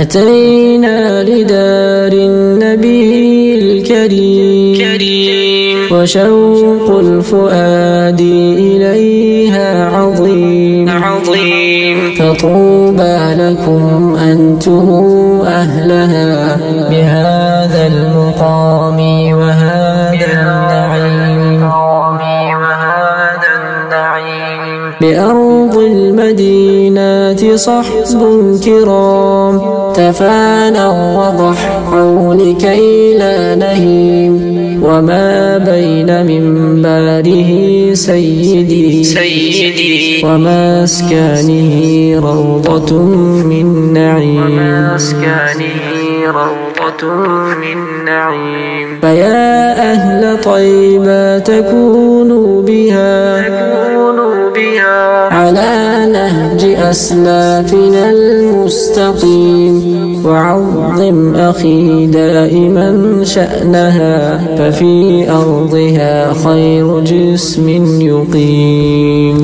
أتينا لدار النبي الكريم وشوق الفؤاد إليها عظيم فطوبى لكم أنتم أهلها بهذا المقام وهذا النعيم بأرض المدينة صحب كرام تفانوا وضحوا لكي لا نهيم وما بين منبره سيدي ومسكنه روضة من نعيم فيا أهل طيبة تكونوا بها على نهج أسلافنا المستقيم وعظم أخي دائما شأنها ففي أرضها خير جسم يقيم